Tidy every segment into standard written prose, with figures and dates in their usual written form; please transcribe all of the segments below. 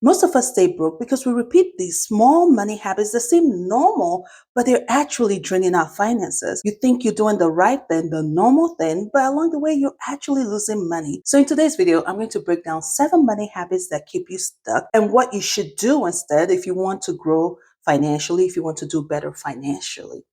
Most of us stay broke because we repeat these small money habits that seem normal, but they're actually draining our finances. You think you're doing the right thing, the normal thing, but along the way, you're actually losing money. So, in today's video, I'm going to break down 7 money habits that keep you stuck and what you should do instead if you want to grow financially, if you want to do better financially.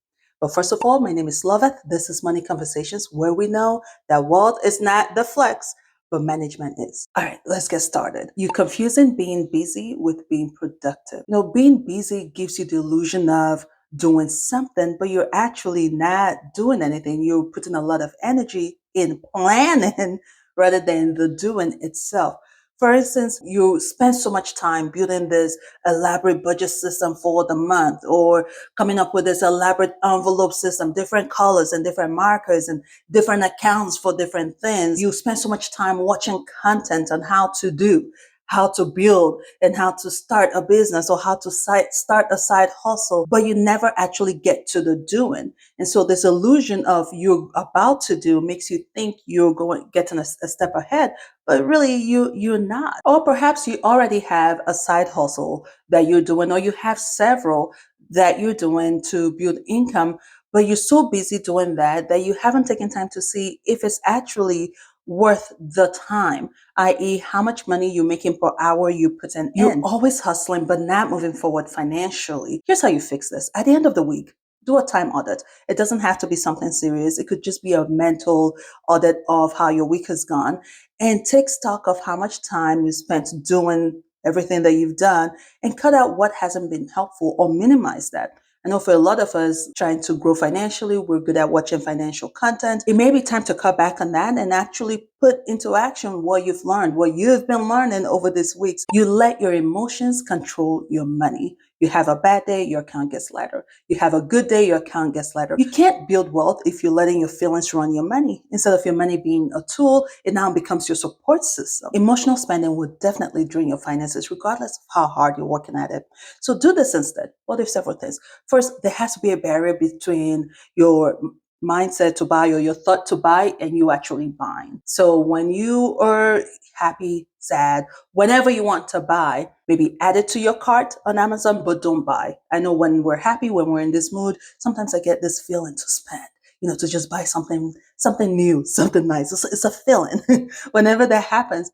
But first of all, my name is Loveth. This is Money Conversations, where we know that wealth is not the flex, but management is. All right, let's get started. You're confusing being busy with being productive. Being busy gives you the illusion of doing something, but you're actually not doing anything. You're putting a lot of energy in planning rather than the doing itself. For instance, you spend so much time building this elaborate budget system for the month or coming up with this elaborate envelope system, different colors and different markers and different accounts for different things. You spend so much time watching content on how to do, how to build, and how to start a business or how to start a side hustle, but you never actually get to the doing. And so this illusion of you're about to do makes you think you're getting a step ahead, but really you're not. Or perhaps you already have a side hustle that you're doing, or you have several that you're doing to build income, but you're so busy doing that you haven't taken time to see if it's actually worth the time, i.e., how much money you're making per hour you put in. You're always hustling, but not moving forward financially. Here's how you fix this. At the end of the week, do a time audit. It doesn't have to be something serious. It could just be a mental audit of how your week has gone and take stock of how much time you spent doing everything that you've done and cut out what hasn't been helpful or minimize that. I know for a lot of us trying to grow financially, we're good at watching financial content. It may be time to cut back on that and actually put into action what you've learned, what you've been learning over these weeks. You let your emotions control your money. You have a bad day, your account gets lighter. You have a good day, your account gets lighter. You can't build wealth if you're letting your feelings run your money. Instead of your money being a tool, it now becomes your support system. Emotional spending will definitely drain your finances, regardless of how hard you're working at it. So do this instead. Well, there's several things. First, there has to be a barrier between your mindset to buy or your thought to buy and you actually buying. So when you are happy, sad, whenever you want to buy, maybe add it to your cart on Amazon, but don't buy. I know when we're happy, when we're in this mood, sometimes I get this feeling to spend, to just buy something new, something nice. It's a feeling. Whenever that happens,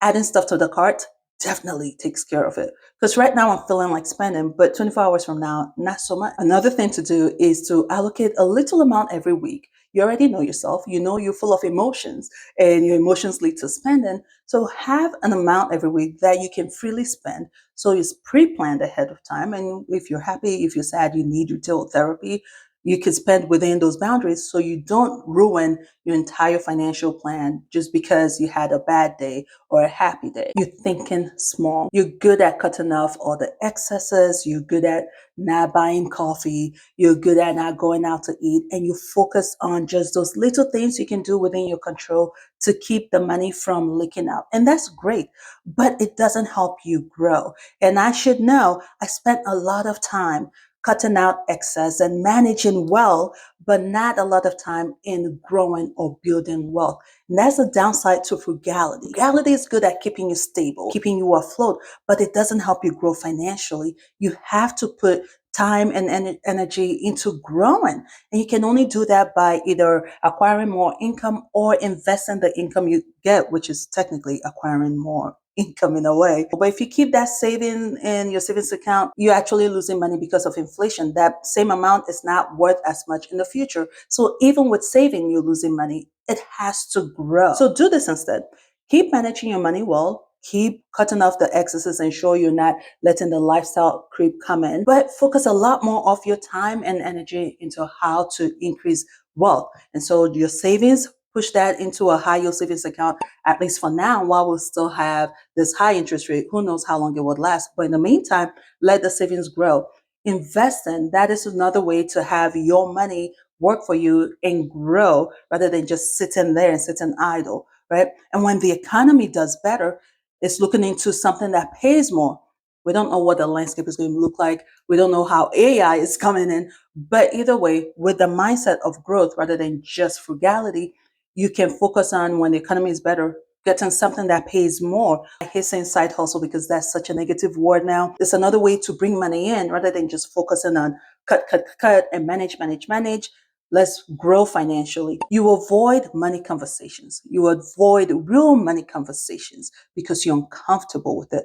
adding stuff to the cart definitely takes care of it. Because right now I'm feeling like spending, but 24 hours from now, not so much. Another thing to do is to allocate a little amount every week. You already know yourself. You know you're full of emotions and your emotions lead to spending. So have an amount every week that you can freely spend. So it's pre-planned ahead of time. And if you're happy, if you're sad, you need retail therapy, you can spend within those boundaries so you don't ruin your entire financial plan just because you had a bad day or a happy day. You're thinking small. You're good at cutting off all the excesses. You're good at not buying coffee. You're good at not going out to eat. And you focus on just those little things you can do within your control to keep the money from leaking out. And that's great, but it doesn't help you grow. And I should know, I spent a lot of time cutting out excess and managing well, but not a lot of time in growing or building wealth. And that's the downside to frugality. Frugality is good at keeping you stable, keeping you afloat, but it doesn't help you grow financially. You have to put time and energy into growing. And you can only do that by either acquiring more income or investing the income you get, which is technically acquiring more income in a way. But if you keep that saving in your savings account, you're actually losing money because of inflation. That same amount is not worth as much in the future. So even with saving, you're losing money. It has to grow. So do this instead. Keep managing your money well. Keep cutting off the excesses. Ensure you're not letting the lifestyle creep come in, but focus a lot more of your time and energy into how to increase wealth. And so your savings, push that into a high yield savings account, at least for now, while we still have this high interest rate. Who knows how long it would last? But in the meantime, let the savings grow. Investing, that is another way to have your money work for you and grow rather than just sitting there and sitting idle, right? And when the economy does better, it's looking into something that pays more. We don't know what the landscape is going to look like. We don't know how AI is coming in. But either way, with the mindset of growth rather than just frugality, you can focus on when the economy is better, getting something that pays more. I hate saying side hustle because that's such a negative word now. It's another way to bring money in rather than just focusing on cut, and manage. Let's grow financially. You avoid money conversations. You avoid real money conversations because you're uncomfortable with it,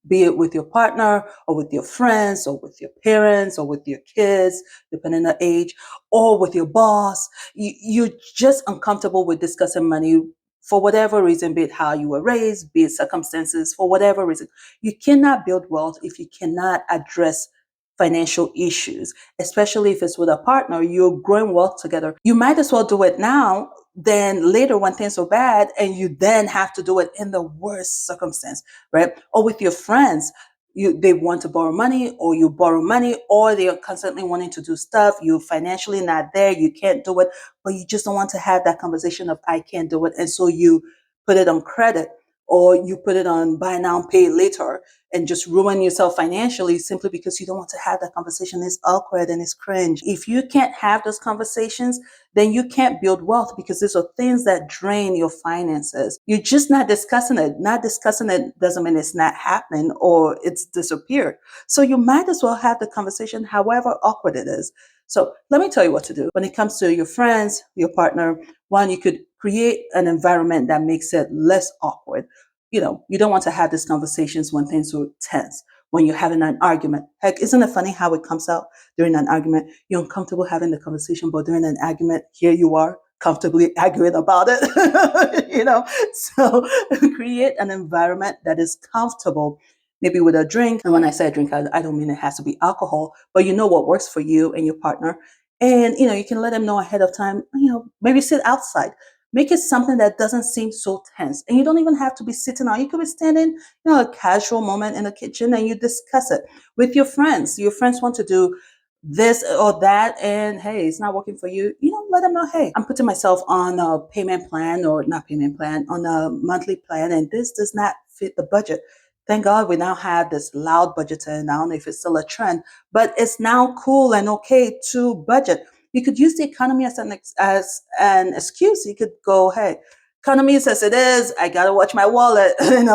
be it with your partner or with your friends or with your parents or with your kids, depending on age, or with your boss. You're just uncomfortable with discussing money for whatever reason, be it how you were raised, be it circumstances, for whatever reason. You cannot build wealth if you cannot address financial issues, especially if it's with a partner. You're growing wealth together. You might as well do it now than later when things are bad and you then have to do it in the worst circumstance, right? Or with your friends, they want to borrow money or you borrow money, or they are constantly wanting to do stuff. You're financially not there, you can't do it, but you just don't want to have that conversation of I can't do it. And so you put it on credit or you put it on buy now, pay later, and just ruin yourself financially simply because you don't want to have that conversation. It's awkward and it's cringe. If you can't have those conversations, then you can't build wealth because these are things that drain your finances. You're just not discussing it. Not discussing it doesn't mean it's not happening or it's disappeared. So you might as well have the conversation, however awkward it is. So let me tell you what to do. When it comes to your friends, your partner, one, you could create an environment that makes it less awkward. You don't want to have these conversations when things are tense, when you're having an argument. Heck, isn't it funny how it comes out during an argument? You're uncomfortable having the conversation, but during an argument, here you are comfortably arguing about it. So create an environment that is comfortable, maybe with a drink. And when I say a drink, I don't mean it has to be alcohol, but you know what works for you and your partner. And, you can let them know ahead of time, maybe sit outside. Make it something that doesn't seem so tense. And you don't even have to be sitting on. You could be standing, a casual moment in the kitchen and you discuss it with your friends. Your friends want to do this or that, and hey, it's not working for you. Let them know, hey, I'm putting myself on a payment plan, or not payment plan, on a monthly plan, and this does not fit the budget. Thank God we now have this loud budgeting. I don't know if it's still a trend, but it's now cool and okay to budget. You could use the economy as an excuse. You could go, hey, economy is as it is. I gotta watch my wallet,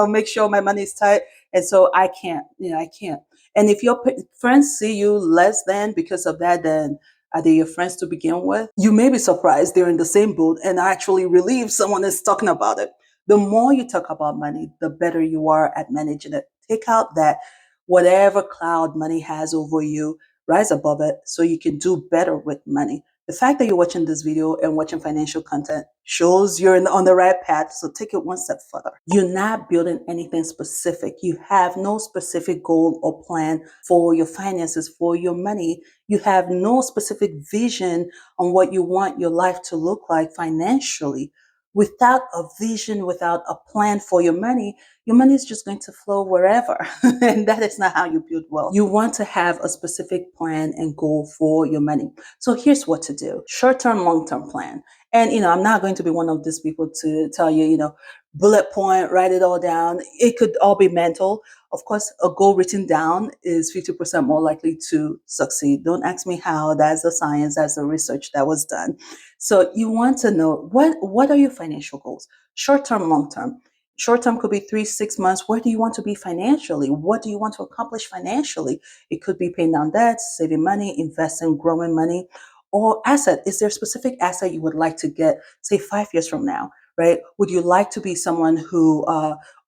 make sure my money is tight, and so I can't. I can't. And if your friends see you less than because of that, then are they your friends to begin with? You may be surprised they're in the same boat and are actually relieved someone is talking about it. The more you talk about money, the better you are at managing it. Take out that whatever cloud money has over you, rise above it so you can do better with money. The fact that you're watching this video and watching financial content shows you're on the right path. So take it one step further. You're not building anything specific. You have no specific goal or plan for your finances, for your money. You have no specific vision on what you want your life to look like financially. Without a vision, without a plan for your money is just going to flow wherever. And that is not how you build wealth. You want to have a specific plan and goal for your money. So here's what to do. Short-term, long-term plan. And, I'm not going to be one of these people to tell you, bullet point, write it all down. It could all be mental. Of course, a goal written down is 50% more likely to succeed. Don't ask me how. That's the science, that's the research that was done. So you want to know what are your financial goals? Short-term, long-term. Short term could be 3, 6 months. Where do you want to be financially? What do you want to accomplish financially? It could be paying down debt, saving money, investing, growing money, or asset. Is there a specific asset you would like to get, say, 5 years from now, right? Would you like to be someone who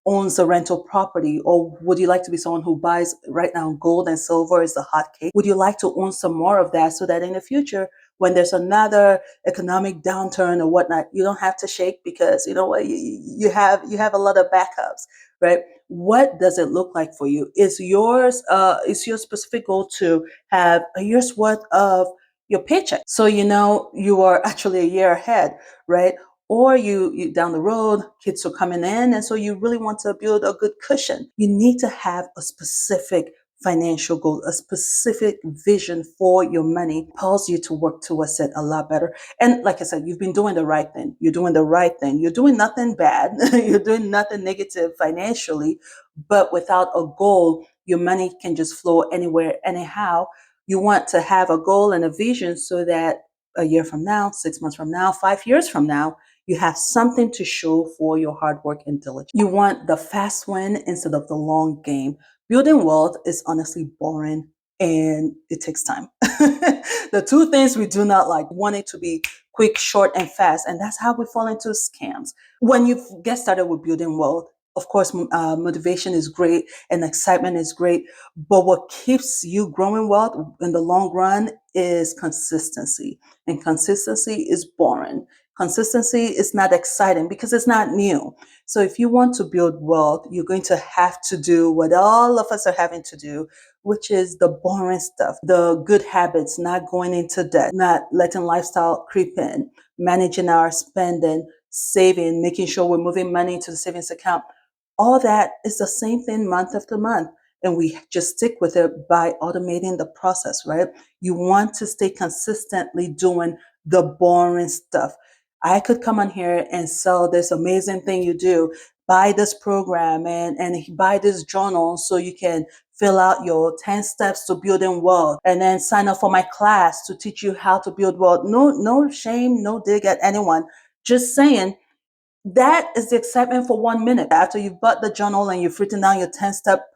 owns a rental property, or would you like to be someone who buys right now gold and silver is the hot cake? Would you like to own some more of that so that in the future, when there's another economic downturn or whatnot, you don't have to shake because you know what, you have a lot of backups, right? What does it look like for you? Is your specific goal to have a year's worth of your paycheck, so you are actually a year ahead, right? Or you down the road, kids are coming in, and so you really want to build a good cushion. You need to have a specific financial goal, a specific vision for your money, calls you to work towards it a lot better. And like I said, you've been doing the right thing. You're doing the right thing. You're doing nothing bad. You're doing nothing negative financially, but without a goal, your money can just flow anywhere, anyhow. You want to have a goal and a vision so that a year from now, 6 months from now, 5 years from now, You have something to show for your hard work and diligence. You want the fast win instead of the long game. Building wealth is honestly boring and it takes time. The two things we do not like, want it to be quick, short, and fast. And that's how we fall into scams. When you get started with building wealth, of course, motivation is great and excitement is great. But what keeps you growing wealth in the long run is consistency. And consistency is boring. Consistency is not exciting because it's not new. So if you want to build wealth, you're going to have to do what all of us are having to do, which is the boring stuff, the good habits, not going into debt, not letting lifestyle creep in, managing our spending, saving, making sure we're moving money into the savings account. All that is the same thing month after month. And we just stick with it by automating the process, right? You want to stay consistently doing the boring stuff. I could come on here and sell this amazing thing you do, buy this program and buy this journal so you can fill out your 10 steps to building wealth and then sign up for my class to teach you how to build wealth. No shame, no dig at anyone. Just saying that is the excitement for 1 minute. After you've bought the journal and you've written down your 10-step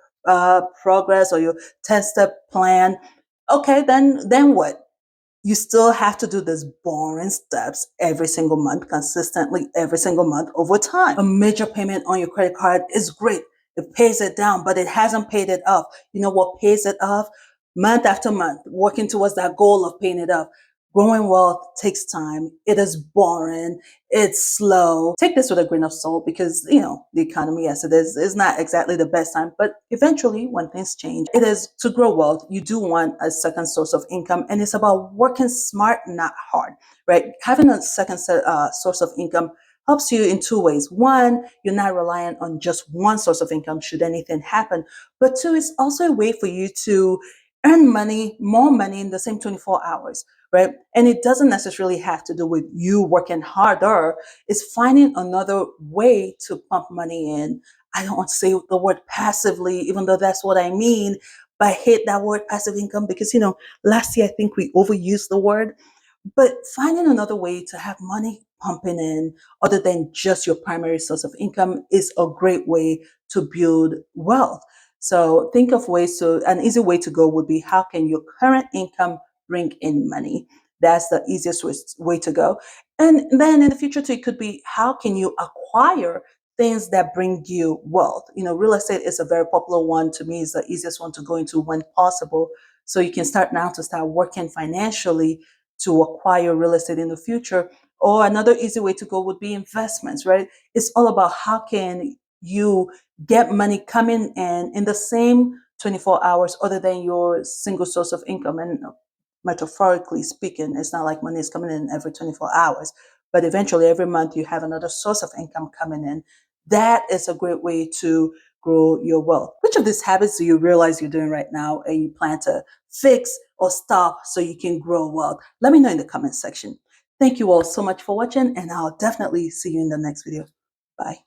progress or your 10-step plan, okay, then what? You still have to do these boring steps every single month, consistently every single month over time. A major payment on your credit card is great. It pays it down, but it hasn't paid it off. You know what pays it off? Month after month, working towards that goal of paying it off. Growing wealth takes time. It is boring. It's slow. Take this with a grain of salt because, the economy as it is not exactly the best time. But eventually, when things change, it is to grow wealth. You do want a second source of income, and it's about working smart, not hard, right? Having a second source of income helps you in two ways. One, you're not reliant on just one source of income should anything happen. But two, it's also a way for you to earn money, more money in the same 24 hours, right? And it doesn't necessarily have to do with you working harder. It's finding another way to pump money in. I don't want to say the word passively, even though that's what I mean, but I hate that word passive income because, last year I think we overused the word. But finding another way to have money pumping in other than just your primary source of income is a great way to build wealth. So think of an easy way to go would be how can your current income bring in money? That's the easiest way to go. And then in the future too, it could be how can you acquire things that bring you wealth? Real estate is a very popular one. To me, is the easiest one to go into when possible. So you can start now to start working financially to acquire real estate in the future. Or another easy way to go would be investments, right? It's all about how can you get money coming in the same 24 hours other than your single source of income. And metaphorically speaking, it's not like money is coming in every 24 hours, but eventually every month you have another source of income coming in. That is a great way to grow your wealth. Which of these habits do you realize you're doing right now and you plan to fix or stop so you can grow wealth? Let me know in the comment section. Thank you all so much for watching, and I'll definitely see you in the next video. Bye.